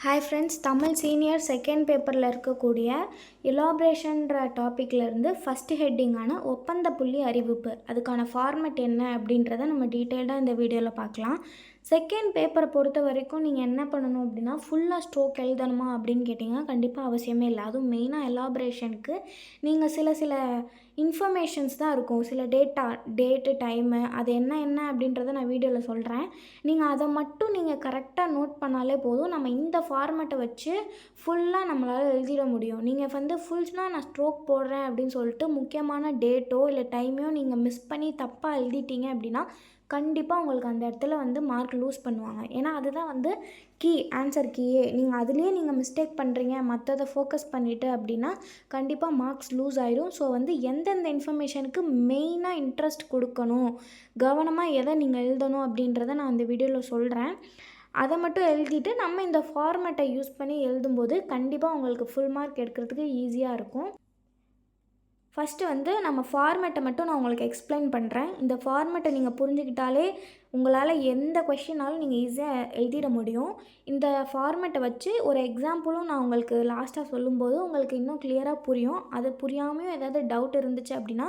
Hi friends, Tamil senior second பேப்பரில் இருக்கக்கூடிய எலாபரேஷன்ற டாப்பிக்லேருந்து first ஹெட்டிங்கான ஒப்பந்த புள்ளி அறிவிப்பு, அதுக்கான ஃபார்மேட் என்ன அப்படின்றத நம்ம டீட்டெயில்டாக இந்த வீடியோவில் பார்க்கலாம். செகண்ட் பேப்பரை பொறுத்த வரைக்கும் நீங்கள் என்ன பண்ணணும் அப்படின்னா, ஃபுல்லாக ஸ்ட்ரோக் எழுதணுமா அப்படின்னு கேட்டிங்கன்னா கண்டிப்பாக அவசியமே இல்லை. அதுவும் மெயினாக எலாபரேஷனுக்கு நீங்கள் சில இன்ஃபர்மேஷன்ஸ் தான் இருக்கும், சில டேட்டு டைமு அது என்ன அப்படின்றத நான் வீடியோவில் சொல்கிறேன். நீங்கள் அதை மட்டும் நீங்கள் கரெக்டாக நோட் பண்ணாலே போதும். நம்ம இந்த ஃபார்மேட்டை வச்சு ஃபுல்லாக நம்மளால் எழுதிட முடியும். நீங்கள் ஃபுல்ஸ்னால் நான் ஸ்ட்ரோக் போடுறேன் அப்படின்னு சொல்லிட்டு முக்கியமான டேட்டோ இல்லை டைமையோ நீங்கள் மிஸ் பண்ணி தப்பாக எழுதிட்டீங்க அப்படின்னா கண்டிப்பாக உங்களுக்கு அந்த இடத்துல மார்க் லூஸ் பண்ணுவாங்க. ஏன்னா அதுதான் ஆன்சர் கீயே. நீங்கள் அதுலேயே நீங்கள் மிஸ்டேக் பண்ணுறீங்க, மற்றதை ஃபோக்கஸ் பண்ணிவிட்டு அப்படின்னா கண்டிப்பாக மார்க்ஸ் லூஸ் ஆயிடும். ஸோ எந்தெந்த இன்ஃபர்மேஷனுக்கு மெயினாக இன்ட்ரெஸ்ட் கொடுக்கணும், கவனமாக எதை நீங்கள் எழுதணும் அப்படின்றத நான் இந்த வீடியோவில் சொல்கிறேன். அதை மட்டும் எழுதிட்டு நம்ம இந்த ஃபார்மேட்டை யூஸ் பண்ணி எழுதும்போது கண்டிப்பாக உங்களுக்கு ஃபுல் மார்க் எடுக்கிறதுக்கு ஈஸியாக இருக்கும். ஃபஸ்ட்டு நம்ம ஃபார்மேட்டை மட்டும் நான் உங்களுக்கு எக்ஸ்பிளைன் பண்ணுறேன். இந்த ஃபார்மேட்டை நீங்கள் புரிஞ்சுக்கிட்டாலே உங்களால் எந்த கொஷினாலும் நீங்கள் ஈஸியாக எழுதிட முடியும். இந்த ஃபார்மேட்டை வச்சு ஒரு எக்ஸாம்பிளும் நான் உங்களுக்கு லாஸ்ட்டாக சொல்லும்போது உங்களுக்கு இன்னும் கிளியராக புரியும். அது புரியாமையும் ஏதாவது டவுட் இருந்துச்சு அப்படின்னா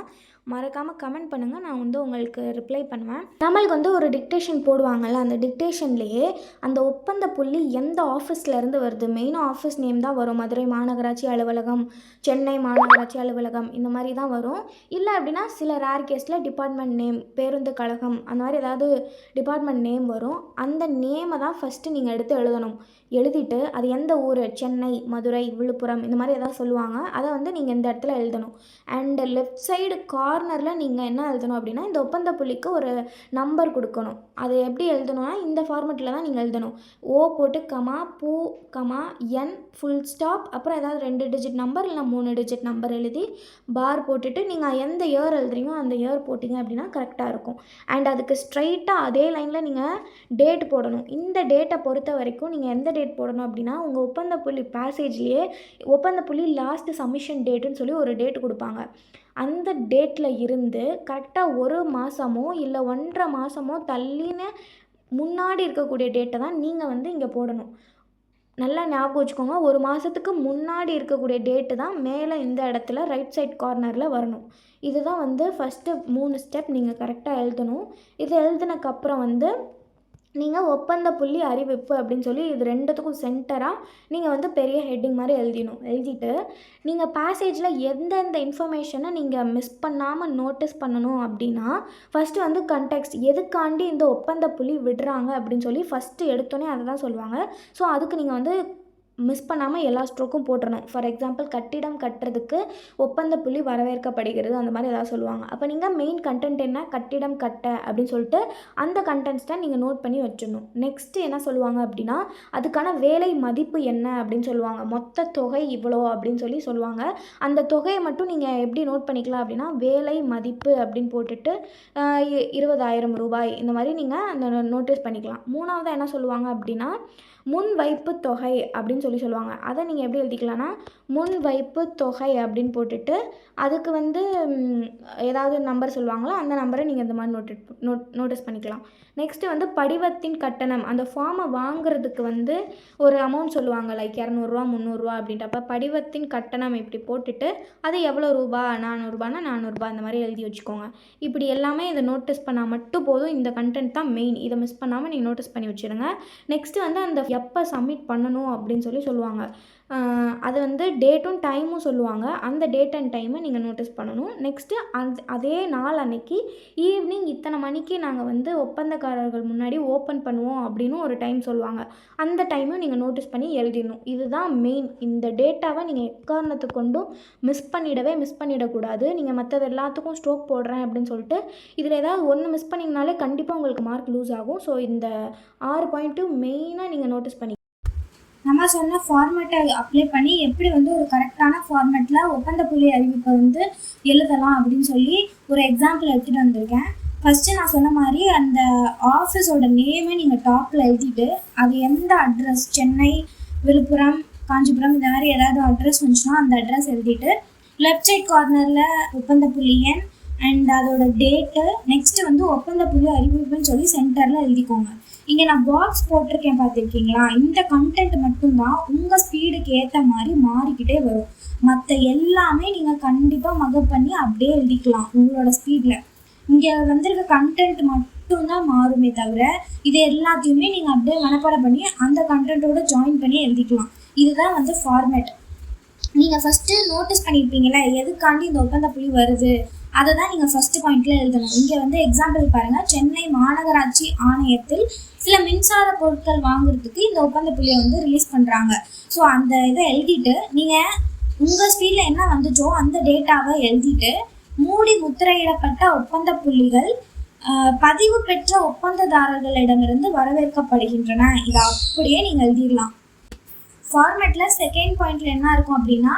மறக்காமல் கமெண்ட் பண்ணுங்கள், நான் உங்களுக்கு ரிப்ளை பண்ணுவேன். நம்மளுக்கு ஒரு டிக்டேஷன் போடுவாங்கள்ல, அந்த டிக்டேஷன்லேயே அந்த ஒப்பந்த புள்ளி எந்த ஆஃபீஸ்லேருந்து வருது, மெயினாக ஆஃபீஸ் நேம் தான் வரும். மதுரை மாநகராட்சி அலுவலகம், சென்னை மாநகராட்சி அலுவலகம், இந்த மாதிரி தான் வரும். இல்லை அப்படின்னா சில ரேர் கேஸில் டிபார்ட்மெண்ட் நேம், பேருந்து கழகம், அந்த மாதிரி ஏதாவது டிபார்ட்மெண்ட் நேம் வரும். அந்த நேமை தான் ஃபஸ்ட்டு நீங்கள் எடுத்து எழுதணும். எழுதிட்டு அது எந்த ஊர், சென்னை, மதுரை, விழுப்புரம், இந்த மாதிரி எதாவது சொல்லுவாங்க. அதை நீங்கள் இந்த இடத்துல எழுதணும். அண்டு லெஃப்ட் சைடு கார்னரில் நீங்கள் என்ன எழுதணும் அப்படின்னா, இந்த ஒப்பந்த புள்ளிக்கு ஒரு நம்பர் கொடுக்கணும். அது எப்படி எழுதணும்னா இந்த ஃபார்மெட்டில் தான் நீங்கள் எழுதணும். ஓ போட்டு கமா, பூ கமா, என், ஃபுல் ஸ்டாப், அப்புறம் ஏதாவது 2 டிஜிட் நம்பர் இல்லை 3 டிஜிட் நம்பர் எழுதி பார் போட்டுட்டு நீங்கள் எந்த இயர் எழுதுறீங்களோ அந்த இயர் போட்டிங்க அப்படின்னா கரெக்டாக இருக்கும். அண்ட் அதுக்கு ஸ்ட்ரைட்டாக அதே லைனில் நீங்கள் டேட் போடணும். இந்த டேட்டை பொறுத்த வரைக்கும் நீங்கள் எந்த டேட் போடணும் அப்படின்னா, உங்கள் ஒப்பந்த புள்ளி பேசேஜ்லேயே ஒப்பந்த புள்ளி லாஸ்ட் சப்மிஷன் டேட்டுன்னு சொல்லி ஒரு டேட் கொடுப்பாங்க. அந்த டேட்டில் இருந்து கரெக்டாக 1 மாதமோ இல்லை 1.5 மாதமோ தள்ளின முன்னாடி இருக்கக்கூடிய டேட்டை தான் நீங்கள் இங்கே போடணும். நல்லா ஞாபகம் வச்சுக்கோங்க, 1 மாதத்துக்கு முன்னாடி இருக்கக்கூடிய டேட்டு தான் மேலே இந்த இடத்துல ரைட் சைட் கார்னரில் வரணும். இதுதான் ஃபஸ்ட்டு 3 ஸ்டெப் நீங்கள் கரெக்டாக எழுதணும். இது எழுதினக்கப்புறம் நீங்கள் ஒப்பந்த புள்ளி அறிவிப்பு அப்படின்னு சொல்லி இது 2த்துக்கும் சென்டராக நீங்கள் பெரிய ஹெட்டிங் மாதிரி எழுதிட்டு நீங்கள் பேசேஜில் எந்தெந்த இன்ஃபர்மேஷனை நீங்கள் மிஸ் பண்ணாமல் நோட்டீஸ் பண்ணணும் அப்படின்னா, ஃபஸ்ட்டு கண்டெக்ஸ்ட், எதுக்காண்டி இந்த ஒப்பந்த புள்ளி விடுறாங்க அப்படின்னு சொல்லி ஃபஸ்ட்டு எடுத்தோன்னே அதை தான் சொல்லுவாங்க. ஸோ அதுக்கு நீங்கள் மிஸ் பண்ணாமல் எல்லா ஸ்ட்ரோக்கும் போட்டுறணும். ஃபார் எக்ஸாம்பிள், கட்டிடம் கட்டுறதுக்கு ஒப்பந்த புள்ளி வரவேற்கப்படுகிறது, அந்த மாதிரி ஏதாவது சொல்லுவாங்க. அப்போ நீங்கள் மெயின் கண்டென்ட் என்ன, கட்டிடம் கட்ட அப்படின்னு சொல்லிட்டு அந்த கண்டென்ட்ஸ் தான் நீங்கள் நோட் பண்ணி வச்சிடணும். நெக்ஸ்ட்டு என்ன சொல்லுவாங்க அப்படின்னா, அதுக்கான வேலை மதிப்பு என்ன அப்படின்னு சொல்லுவாங்க. மொத்த தொகை இவ்வளோ அப்படின்னு சொல்லுவாங்க. அந்த தொகையை மட்டும் நீங்கள் எப்படி நோட் பண்ணிக்கலாம் அப்படின்னா, வேலை மதிப்பு அப்படின்னு போட்டுட்டு 20,000 ரூபாய், இந்த மாதிரி நீங்கள் அந்த நோட்டீஸ் பண்ணிக்கலாம். 3வது என்ன சொல்லுவாங்க அப்படின்னா, முன் வைப்பு தொகை அப்படின்னு சொல்லுவாங்க. அதை நீங்கள் எப்படி எழுதிக்கலாம்னா, முன் வைப்பு தொகை அப்படின்னு போட்டுட்டு அதுக்கு ஏதாவது நம்பர் சொல்லுவாங்களோ அந்த நம்பரை நீங்கள் இந்த மாதிரி நோட்டீஸ் பண்ணிக்கலாம். நெக்ஸ்ட்டு படிவத்தின் கட்டணம், அந்த ஃபார்மை வாங்குறதுக்கு ஒரு அமௌண்ட் சொல்லுவாங்க, லைக் 200 ரூபா 300 ரூபா அப்படின்ட்டு. அப்போ படிவத்தின் கட்டணம் இப்படி போட்டுட்டு அது எவ்வளோ ரூபா, 400 ரூபானா 400 ரூபா, அந்த மாதிரி எழுதி வச்சுக்கோங்க. இப்படி எல்லாமே இதை நோட்டீஸ் பண்ணால் மட்டும் போதும். இந்த கண்டென்ட் தான் மெயின், இதை மிஸ் பண்ணாமல் நீங்கள் நோட்டீஸ் பண்ணி வச்சுருங்க. நெக்ஸ்ட்டு அந்த எப்போ சப்மிட் பண்ணணும் அப்படின்னு சொல்லுவாங்க. அது டேட்டும் டைமும் சொல்லுவாங்க. அந்த டேட் அண்ட் டைமை நீங்கள் நோட்டீஸ் பண்ணணும். நெக்ஸ்ட்டு அதே நாள் அன்னைக்கு ஈவினிங் இத்தனை மணிக்கு நாங்கள் ஒப்பந்தக்காரர்கள் முன்னாடி ஓப்பன் பண்ணுவோம் அப்படின்னு ஒரு டைம் சொல்லுவாங்க. அந்த டைமும் நீங்கள் நோட்டீஸ் பண்ணி எழுதிடணும். இதுதான் மெயின். இந்த டேட்டாவை நீங்கள் எக்காரணத்தை கொண்டும் மிஸ் பண்ணிடக்கூடாது. நீங்கள் மற்றது எல்லாத்துக்கும் ஸ்ட்ரோக் போடுறேன் அப்படின்னு சொல்லிட்டு இதில் ஏதாவது ஒன்று மிஸ் பண்ணிங்கனாலே கண்டிப்பாக உங்களுக்கு மார்க் லூஸ் ஆகும். ஸோ இந்த 6 பாயிண்ட்டும் மெயினாக நீங்கள் நோட்டீஸ் பண்ணி நம்ம சொன்ன ஃபார்மேட்டை அப்ளை பண்ணி எப்படி ஒரு கரெக்டான ஃபார்மேட்டில் ஒப்பந்த புள்ளி அறிவிப்பை எழுதலாம் அப்படின்னு சொல்லி ஒரு எக்ஸாம்பிள் எடுத்துகிட்டு வந்திருக்கேன். ஃபஸ்ட்டு நான் சொன்ன மாதிரி அந்த ஆஃபீஸோட நேமை நீங்கள் டாப்பில் எழுதிட்டு அது எந்த அட்ரஸ், சென்னை, விழுப்புரம், காஞ்சிபுரம், இந்த மாதிரி ஏதாவது அட்ரஸ் வந்துச்சுன்னா அந்த அட்ரஸ் எழுதிட்டு லெஃப்ட் சைட் கார்னரில் ஒப்பந்த புள்ளி எண் அண்ட் அதோட டேட்டு, நெக்ஸ்ட்டு ஒப்பந்த புள்ளி அறிவிப்புன்னு சொல்லி சென்டரில் எழுதிக்கோங்க. இங்கே நான் பாக்ஸ் போட்டிருக்கேன் பார்த்துருக்கீங்களா, இந்த கண்டென்ட் மட்டும்தான் உங்கள் ஸ்பீடுக்கு ஏற்ற மாதிரி மாறிக்கிட்டே வரும். மற்ற எல்லாமே நீங்கள் கண்டிப்பாக மகப் பண்ணி அப்படியே எழுதிக்கலாம் உங்களோட ஸ்பீடில். இங்கே வந்திருக்க கண்டென்ட் மட்டும்தான் மாறுமே தவிர இது எல்லாத்தையுமே நீங்கள் அப்படியே மனப்பாடம் பண்ணி அந்த கண்டென்ட்டோட ஜாயின் பண்ணி எழுதிக்கலாம். இதுதான் வந்து ஃபார்மேட். நீங்கள் ஃபஸ்ட்டு நோட்டீஸ் பண்ணியிருப்பீங்களே எதுக்காண்டி இந்த ஒப்பந்த புள்ளி வருது, அதை தான் நீங்கள் ஃபஸ்ட்டு பாயிண்டில் எழுதணும். இங்கே வந்து எக்ஸாம்பிள் பாருங்கள், சென்னை மாநகராட்சி ஆணையத்தில் சில மின்சார பொருட்கள் வாங்குறதுக்கு இந்த ஒப்பந்த புள்ளியை வந்து ரிலீஸ் பண்ணுறாங்க. ஸோ அந்த இதை எழுதிட்டு நீங்கள் உங்கள் ஸ்பீடில் என்ன வந்துச்சோ அந்த டேட்டாவை எழுதிட்டு மூடி முத்திரையிடப்பட்ட ஒப்பந்த புள்ளிகள் பதிவு பெற்ற ஒப்பந்ததாரர்களிடமிருந்து வரவேற்கப்படுகின்றன. இதை அப்படியே நீங்கள் எழுதிடலாம். ஃபார்மேட்டில் செகண்ட் பாயிண்டில் என்ன இருக்கும் அப்படின்னா,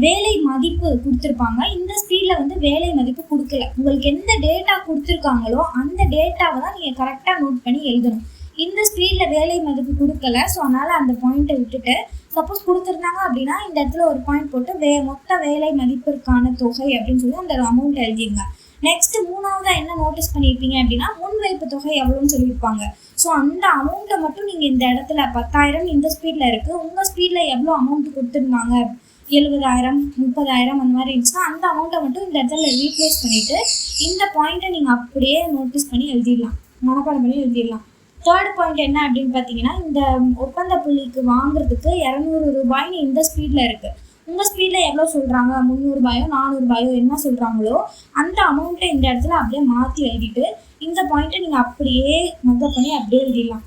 வேலை மதிப்பு கொடுத்துருப்பாங்க. இந்த ஸ்பீடில் வந்து வேலை மதிப்பு கொடுக்கல. உங்களுக்கு எந்த டேட்டா கொடுத்துருக்காங்களோ அந்த டேட்டாவை தான் நீங்கள் கரெக்டாக நோட் பண்ணி எழுதணும். இந்த ஸ்பீடில் வேலை மதிப்பு கொடுக்கல, ஸோ அதனால் அந்த பாயிண்ட்டை விட்டுட்டு, சப்போஸ் கொடுத்துருந்தாங்க அப்படின்னா இந்த இடத்துல ஒரு பாயிண்ட் போட்டு மொத்த வேலை மதிப்பிற்கான தொகை அப்படின்னு சொல்லி அந்த அமௌண்ட் எழுதிடுங்க. நெக்ஸ்ட் மூணாவதாக என்ன நோட்டீஸ் பண்ணியிருப்பீங்க அப்படின்னா, முன்வைப்பு தொகை எவ்வளோன்னு சொல்லியிருப்பாங்க. ஸோ அந்த அமௌண்ட்டை மட்டும் நீங்கள் இந்த இடத்துல 10,000 இந்த ஸ்பீடில் இருக்குது, உங்கள் ஸ்பீடில் எவ்வளோ அமௌண்ட் கொடுத்துருந்தாங்க 70,000 30,000 அந்த மாதிரி இருந்துச்சுன்னா அந்த அமௌண்ட்டை மட்டும் இந்த இடத்துல ரீப்ளேஸ் பண்ணிவிட்டு இந்த பாயிண்ட்டை நீங்கள் அப்படியே நோட்டீஸ் பண்ணி எழுதிடலாம், மனப்பாடம் பண்ணி எழுதிடலாம். தேர்ட் பாயிண்ட் என்ன அப்படின்னு பார்த்தீங்கன்னா, இந்த ஒப்பந்த புள்ளிக்கு வாங்குறதுக்கு 200 ரூபாய்னு இந்த ஸ்பீடில் இருக்குது. உங்கள் ஸ்பீடில் எவ்வளோ சொல்கிறாங்க, 300 ரூபாயோ 400 ரூபாயோ என்ன சொல்கிறாங்களோ அந்த அமௌண்ட்டை இந்த இடத்துல அப்படியே மாற்றி எழுதிட்டு இந்த பாயிண்ட்டை நீங்கள் அப்படியே மகப் பண்ணி அப்படியே எழுதிடலாம்.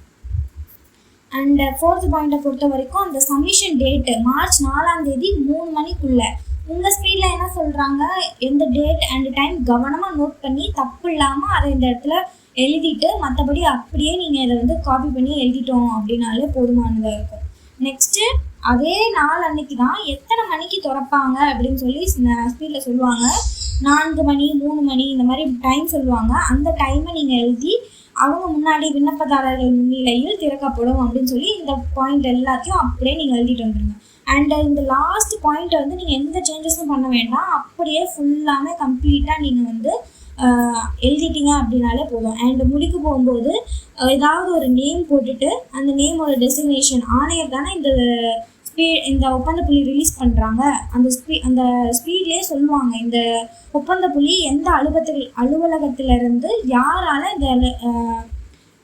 அண்ட் ஃபோர்த் பாயிண்ட்டை பொறுத்த வரைக்கும் அந்த சப்மிஷன் டேட்டு மார்ச் 4ஆம் தேதி 3 மணிக்குள்ளே உங்கள் ஸ்பீடில் என்ன சொல்கிறாங்க எந்த டேட் அண்ட் டைம் கவனமாக நோட் பண்ணி தப்பு இல்லாமல் அதை இந்த இடத்துல எழுதிட்டு மற்றபடி அப்படியே நீங்கள் இதை வந்து காப்பி பண்ணி எழுதிட்டோம் அப்படின்னாலே போதுமானதாக இருக்கும். நெக்ஸ்ட்டு அதே நாள் அன்னைக்கு தான் எத்தனை மணிக்கு திறப்பாங்க அப்படின்னு சொல்லி ஸ்பீடில் சொல்லுவாங்க. 4 மணி 3 மணி இந்த மாதிரி டைம் சொல்லுவாங்க. அந்த டைமை நீங்கள் எழுதி அவங்க முன்னாடி விண்ணப்பதாரர்கள் முன்னிலையில் திறக்கப்படும் அப்படின்னு சொல்லி இந்த பாயிண்ட் எல்லாத்தையும் அப்படியே நீங்கள் எழுதிட்டு வந்துடுங்க. அண்ட் இந்த லாஸ்ட் பாயிண்ட்டை வந்து நீங்கள் எந்த சேஞ்சஸும் பண்ண வேண்டாம், அப்படியே ஃபுல்லாமே கம்ப்ளீட்டாக நீங்கள் வந்து எழுதிட்டீங்க அப்படின்னாலே போதும். அண்ட் முடிக்க போகும்போது ஏதாவது ஒரு நேம் போட்டுட்டு அந்த நேமோட டெசிக்னேஷன் ஆணையர் தானே இந்த ஒப்பந்த புள்ளி ரிலீஸ் பண்ணுறாங்க, அந்த ஸ்பீட்லேயே சொல்லுவாங்க இந்த ஒப்பந்த புள்ளி எந்த அலுவலகத்திலிருந்து யாரால்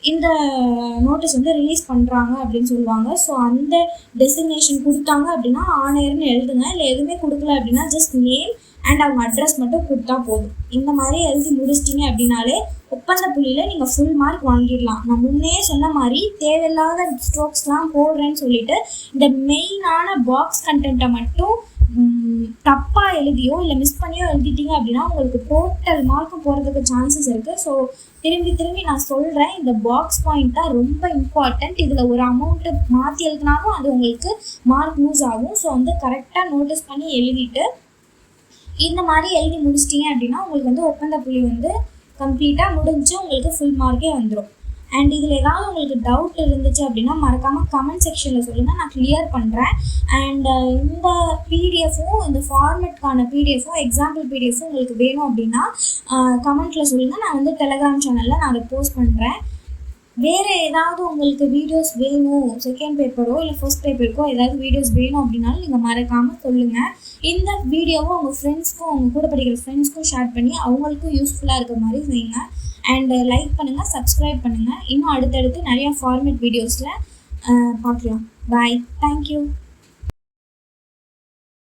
இந்த நோட்டீஸ் வந்து ரிலீஸ் பண்ணுறாங்க அப்படின்னு சொல்லுவாங்க. ஸோ அந்த டெசிக்னேஷன் கொடுத்தாங்க அப்படின்னா ஆணையர்னு எழுதுங்க, இல்லை எதுவுமே கொடுக்கல அப்படின்னா ஜஸ்ட் நேம் அண்ட் அவங்க அட்ரஸ் மட்டும் கொடுத்தா போதும். இந்த மாதிரி எழுதி முடிச்சிட்டிங்க அப்படின்னாலே ஒப்பந்த புள்ளியில் நீங்கள் ஃபுல் மார்க் வாங்கிடலாம். நான் முன்னே சொன்ன மாதிரி தேவையில்லாத ஸ்ட்ரோக்ஸ்லாம் போடுறேன்னு சொல்லிட்டு இந்த மெயினான பாக்ஸ் கண்டென்ட்டை மட்டும் தப்பாக எழுதியோ இல்லை மிஸ் பண்ணியோ எழுதிட்டீங்க அப்படின்னா உங்களுக்கு டோட்டல் மார்க்கும் போகிறதுக்கு சான்சஸ் இருக்குது. ஸோ திரும்பி நான் சொல்கிறேன், இந்த பாக்ஸ் பாயிண்ட் தான் ரொம்ப இம்பார்ட்டண்ட். இதில் ஒரு அமௌண்ட்டு மாற்றி எழுதினாலும் அது உங்களுக்கு மார்க் லூஸ் ஆகும். ஸோ வந்து கரெக்டாக நோட்டீஸ் பண்ணி எழுதிட்டு இந்த மாதிரி எழுதி முடிச்சிட்டிங்க அப்படின்னா உங்களுக்கு வந்து ஒப்பந்த புள்ளி வந்து கம்ப்ளீட்டாக முடிஞ்சு உங்களுக்கு ஃபுல் மார்க்கே வந்துடும். அண்ட் இதில் ஏதாவது உங்களுக்கு டவுட் இருந்துச்சு அப்படின்னா மறக்காமல் கமெண்ட் செக்ஷனில் சொல்லுங்கள், நான் கிளியர் பண்ணுறேன். அண்ட் இந்த பிடிஎஃப்பும் இந்த ஃபார்மேட்கான பிடிஎஃப்பும் எக்ஸாம்பிள் பிடிஎஃப்பும் உங்களுக்கு வேணும் அப்படின்னா கமெண்ட்டில் சொல்லுங்கள். நான் வந்து டெலகிராம் சேனலில் நான் அதை போஸ்ட் பண்ணுறேன். வேறு ஏதாவது உங்களுக்கு வீடியோஸ் வேணும், செகண்ட் பேப்பரோ இல்லை ஃபர்ஸ்ட் பேப்பருக்கோ ஏதாவது வீடியோஸ் வேணும் அப்படின்னாலும் நீங்கள் மறக்காமல் சொல்லுங்கள். இந்த வீடியோவை உங்கள் ஃப்ரெண்ட்ஸ்க்கும் உங்கள் கூட படிக்கிற ஃப்ரெண்ட்ஸ்க்கும் ஷேர் பண்ணி அவங்களுக்கும் யூஸ்ஃபுல்லாக இருக்கிற மாதிரி செய்யுங்க. அண்ட் லைக் பண்ணுங்கள், சப்ஸ்கிரைப் பண்ணுங்கள். இன்னும் அடுத்தடுத்து நிறையா ஃபார்மேட் வீடியோஸில் பார்க்கலாம். பாய், தேங்க்யூ.